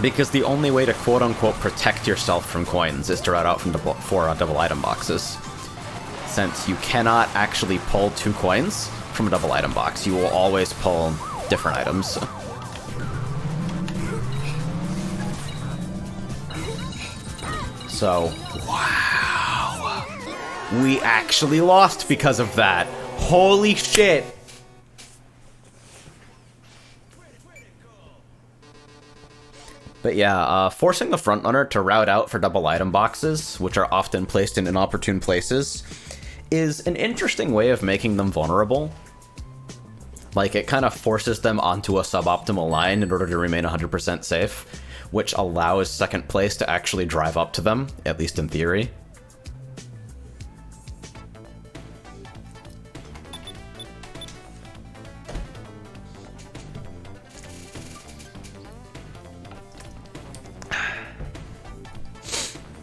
because the only way to quote-unquote protect yourself from coins is to route out from double item boxes. Since you cannot actually pull 2 coins from a double item box, you will always pull different items. So, wow. We actually lost because of that. Holy shit. But yeah, forcing the frontrunner to route out for double item boxes, which are often placed in inopportune places, is an interesting way of making them vulnerable. Like, it kind of forces them onto a suboptimal line in order to remain 100% safe, which allows second place to actually drive up to them, at least in theory.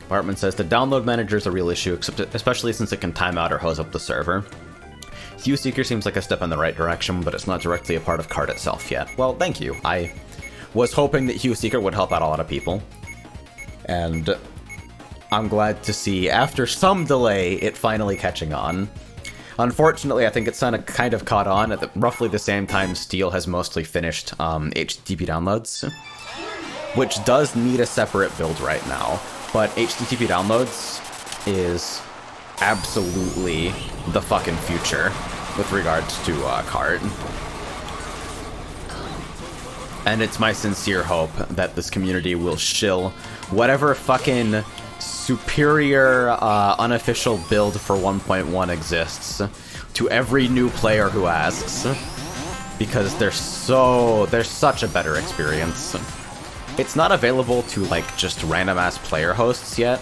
Bartman says, the download manager is a real issue, especially since it can time out or hose up the server. Seeker seems like a step in the right direction, but it's not directly a part of Kart itself yet. Well, thank you. I was hoping that Seeker would help out a lot of people. And I'm glad to see, after some delay, it finally catching on. Unfortunately, I think it's kind of caught on at roughly the same time Steel has mostly finished HTTP downloads, which does need a separate build right now. But HTTP downloads is absolutely the fucking future with regards to Kart. And it's my sincere hope that this community will shill whatever fucking superior unofficial build for 1.1 exists to every new player who asks, because there's such a better experience. It's not available to, like, just random-ass player hosts yet,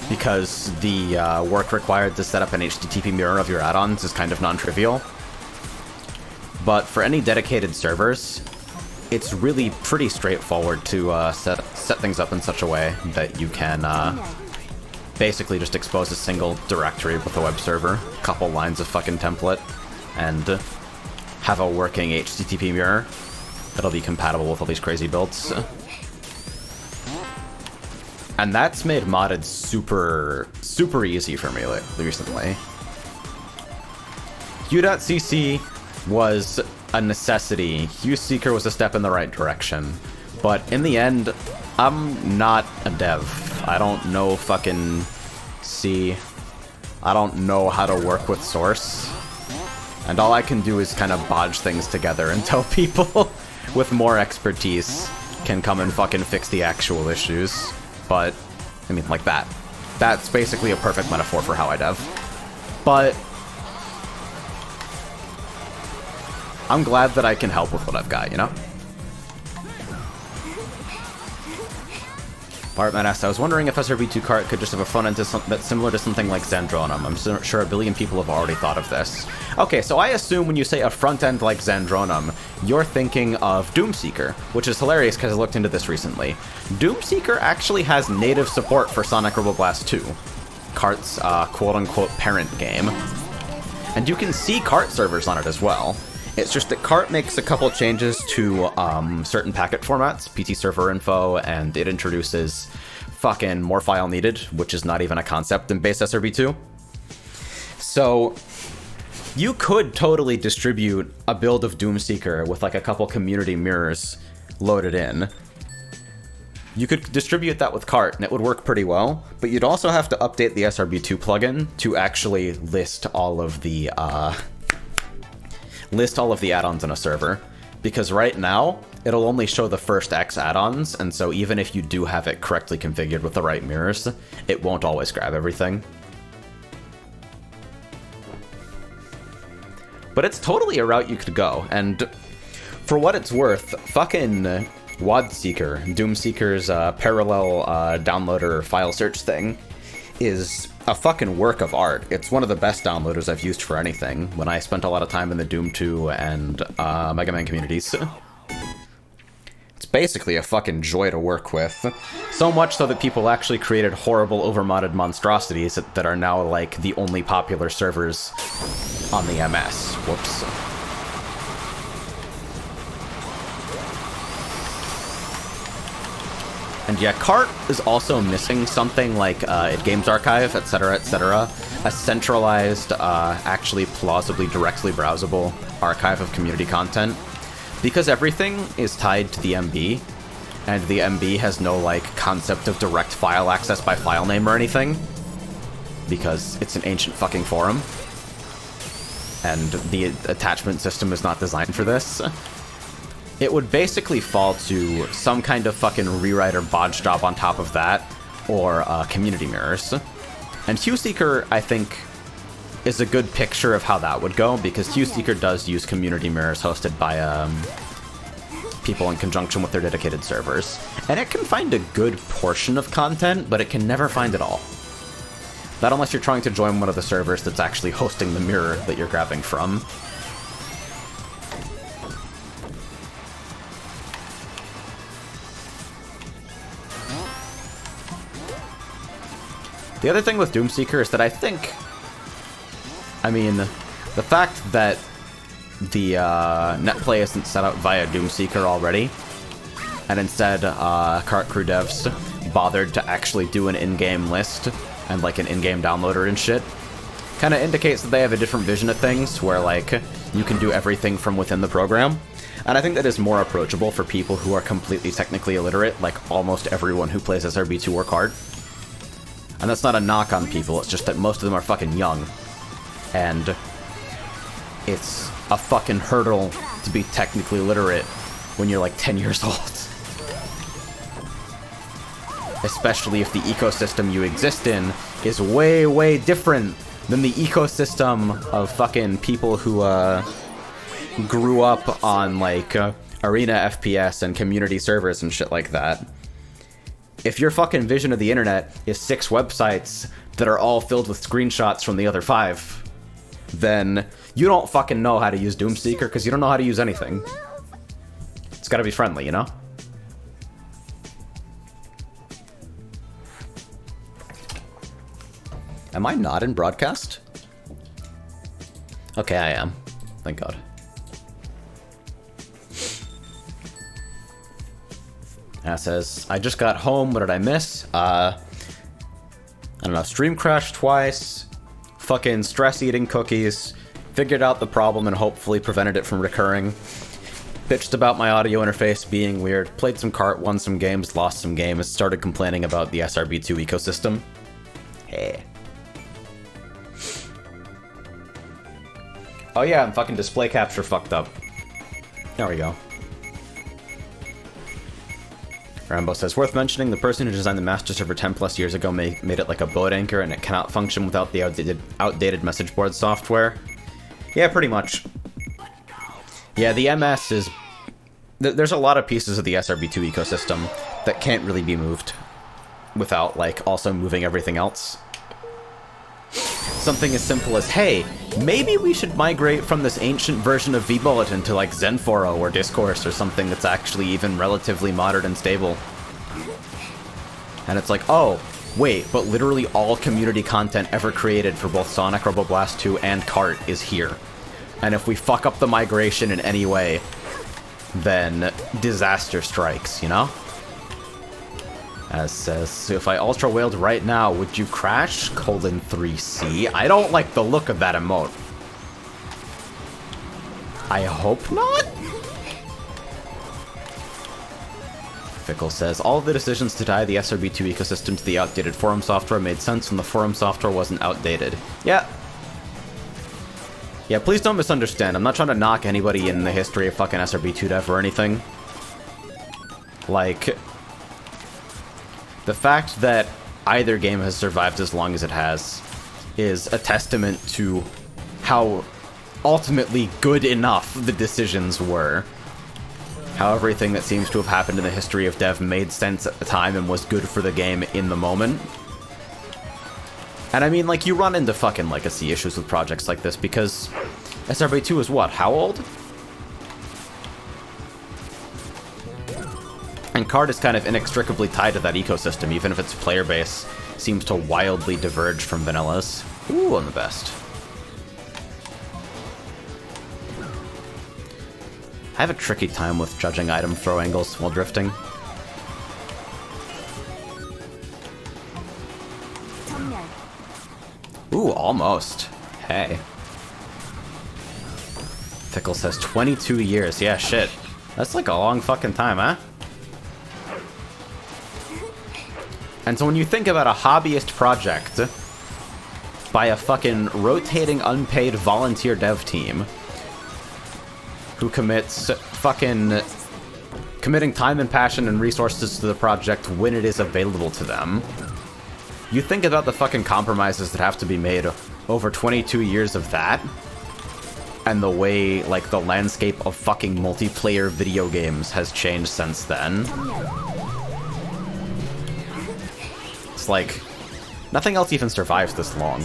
because the work required to set up an HTTP mirror of your add-ons is kind of non-trivial. But for any dedicated servers, it's really pretty straightforward to set things up in such a way that you can basically just expose a single directory with a web server, a couple lines of fucking template, and have a working HTTP mirror that'll be compatible with all these crazy builds. And that's made modded super super easy for me recently. U.CC was a necessity. HueSeeker was a step in the right direction. But in the end, I'm not a dev. I don't know fucking C. I don't know how to work with source. And all I can do is kind of bodge things together until people with more expertise can come and fucking fix the actual issues. But, I mean, like that. That's basically a perfect metaphor for how I dev. But I'm glad that I can help with what I've got, you know? Bartman asked, I was wondering if SRB2Kart could just have a front end that's similar to something like Xandronum. I'm sure a billion people have already thought of this. Okay, so I assume when you say a front end like Xandronum, you're thinking of Doomseeker, which is hilarious because I looked into this recently. Doomseeker actually has native support for Sonic Roboblast 2, Kart's quote-unquote parent game. And you can see Kart servers on it as well. It's just that Kart makes a couple changes to certain packet formats, PT server info, and it introduces fucking more file needed, which is not even a concept in base SRB2. So you could totally distribute a build of Doomseeker with like a couple community mirrors loaded in. You could distribute that with Kart, and it would work pretty well, but you'd also have to update the SRB2 plugin to actually list all of the add-ons in a server, because right now it'll only show the first X add-ons, and so even if you do have it correctly configured with the right mirrors, it won't always grab everything. But it's totally a route you could go, and for what it's worth, fucking WADseeker, Doomseeker's parallel downloader file search thing, is a fucking work of art. It's one of the best downloaders I've used for anything when I spent a lot of time in the Doom 2 and Mega Man communities. It's basically a fucking joy to work with. So much so that people actually created horrible overmodded monstrosities that are now like the only popular servers on the MS. Whoops. And yeah, Kart is also missing something like Games Archive, etc., etc. A centralized, actually plausibly directly browsable archive of community content. Because everything is tied to the MB, and the MB has no, like, concept of direct file access by file name or anything, because it's an ancient fucking forum, and the attachment system is not designed for this. It would basically fall to some kind of fucking rewrite or bodge job on top of that, or community mirrors. And HueSeeker, I think, is a good picture of how that would go, because HueSeeker does use community mirrors hosted by people in conjunction with their dedicated servers. And it can find a good portion of content, but it can never find it all. Not unless you're trying to join one of the servers that's actually hosting the mirror that you're grabbing from. The other thing with Doomseeker is that I think, I mean, the fact that the netplay isn't set up via Doomseeker already, and instead Kart Crew devs bothered to actually do an in-game list and like an in-game downloader and shit, kind of indicates that they have a different vision of things where like you can do everything from within the program. And I think that is more approachable for people who are completely technically illiterate, like almost everyone who plays SRB2 or Kart. And that's not a knock on people, it's just that most of them are fucking young. And it's a fucking hurdle to be technically literate when you're like 10 years old. Especially if the ecosystem you exist in is way, way different than the ecosystem of fucking people who grew up on like arena FPS and community servers and shit like that. If your fucking vision of the internet is 6 websites that are all filled with screenshots from the other 5, then you don't fucking know how to use Doomseeker because you don't know how to use anything. It's gotta be friendly, you know? Am I not in broadcast? Okay, I am. Thank God. Says, I just got home, what did I miss? I I don't know, stream crashed twice, fucking stress eating cookies, figured out the problem and hopefully prevented it from recurring. Bitched about my audio interface being weird, played some kart, won some games, lost some games, started complaining about the SRB2 ecosystem. Hey. Oh yeah, and fucking display capture fucked up. There we go. Rambo says, worth mentioning, the person who designed the master server 10 plus years ago made it like a boat anchor and it cannot function without the outdated message board software. Yeah, pretty much. Yeah, the MS is... There's a lot of pieces of the SRB2 ecosystem that can't really be moved without, like, also moving everything else. Something as simple as, hey, maybe we should migrate from this ancient version of vBulletin to, like, Zenforo or Discourse or something that's actually even relatively modern and stable. And it's like, oh, wait, but literally all community content ever created for both Sonic, Roboblast 2, and Kart is here. And if we fuck up the migration in any way, then disaster strikes, you know? As says, so if I ultra whaled right now, would you crash? :3C. I don't like the look of that emote. I hope not? Fickle says, all of the decisions to tie the SRB2 ecosystem to the outdated forum software made sense when the forum software wasn't outdated. Yeah. Yeah, please don't misunderstand. I'm not trying to knock anybody in the history of fucking SRB2 dev or anything. Like, the fact that either game has survived as long as it has is a testament to how ultimately good enough the decisions were. How everything that seems to have happened in the history of dev made sense at the time and was good for the game in the moment. And I mean, like, you run into fucking legacy issues with projects like this because SRB2 is what, how old? And Kart is kind of inextricably tied to that ecosystem, even if its player base seems to wildly diverge from Vanilla's. Ooh, I'm the best. I have a tricky time with judging item throw angles while drifting. Ooh, almost. Hey. Fickle says 22 years. Yeah, shit. That's like a long fucking time, huh? And so when you think about a hobbyist project by a fucking rotating unpaid volunteer dev team who commits fucking committing time and passion and resources to the project when it is available to them, you think about the fucking compromises that have to be made over 22 years of that, and the way, like, the landscape of fucking multiplayer video games has changed since then. It's like, nothing else even survives this long.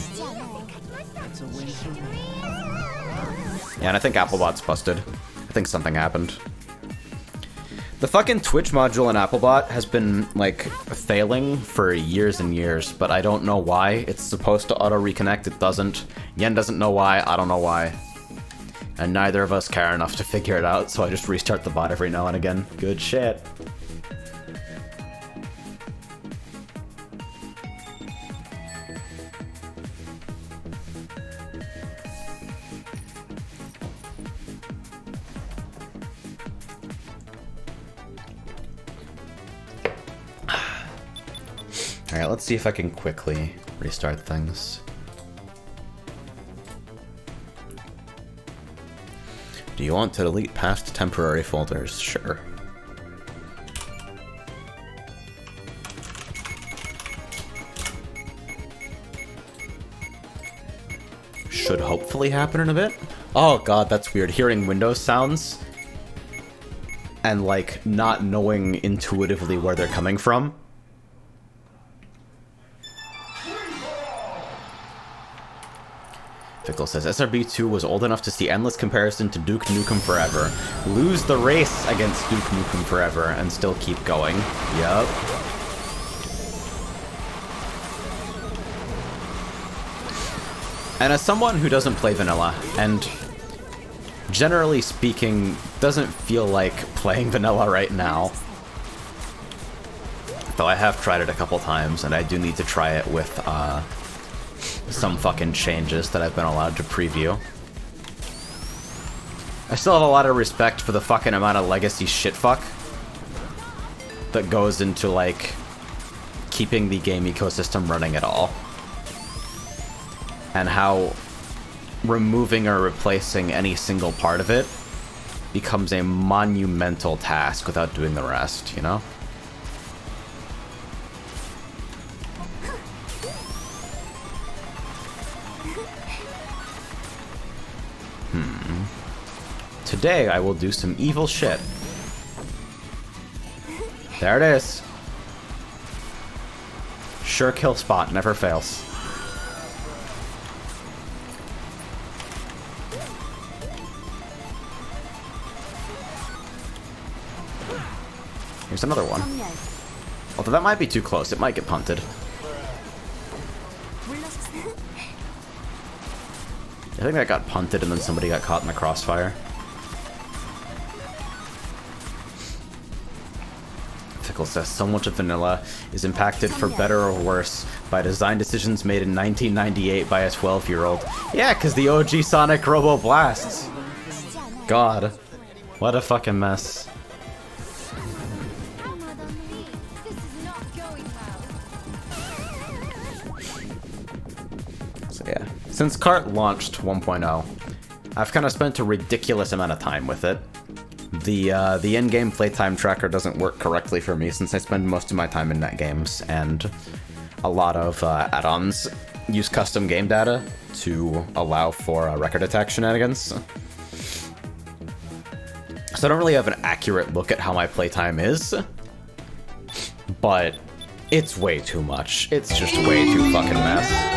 Yeah, and I think Applebot's busted. I think something happened. The fucking Twitch module in Applebot has been, like, failing for years and years, but I don't know why. It's supposed to auto-reconnect, it doesn't. Yen doesn't know why, I don't know why. And neither of us care enough to figure it out, so I just restart the bot every now and again. Good shit. Alright, let's see if I can quickly restart things. Do you want to delete past temporary folders? Sure. Should hopefully happen in a bit. Oh god, that's weird. Hearing Windows sounds and, like, not knowing intuitively where they're coming from. Fickle says, SRB2 was old enough to see endless comparison to Duke Nukem Forever, lose the race against Duke Nukem Forever, and still keep going. Yup. And as someone who doesn't play vanilla, and generally speaking, doesn't feel like playing vanilla right now, Though I have tried it a couple times, and I do need to try it with some fucking changes that I've been allowed to preview. I still have a lot of respect for the fucking amount of legacy shitfuck that goes into, like, keeping the game ecosystem running at all. And how removing or replacing any single part of it becomes a monumental task without doing the rest, you know? Today I will do some evil shit. There it is. Sure kill spot, never fails. Here's another one. Although that might be too close, it might get punted. I think that got punted and then somebody got caught in the crossfire. Fickle says, so much of vanilla is impacted for better or worse by design decisions made in 1998 by a 12-year-old. Yeah, because the OG Sonic Robo Blasts. God. What a fucking mess. So yeah. Since Kart launched 1.0, I've kind of spent a ridiculous amount of time with it. The in-game playtime tracker doesn't work correctly for me since I spend most of my time in net games, and a lot of add-ons use custom game data to allow for record attack shenanigans. So I don't really have an accurate look at how my playtime is, but it's way too much. It's just way too fucking mess.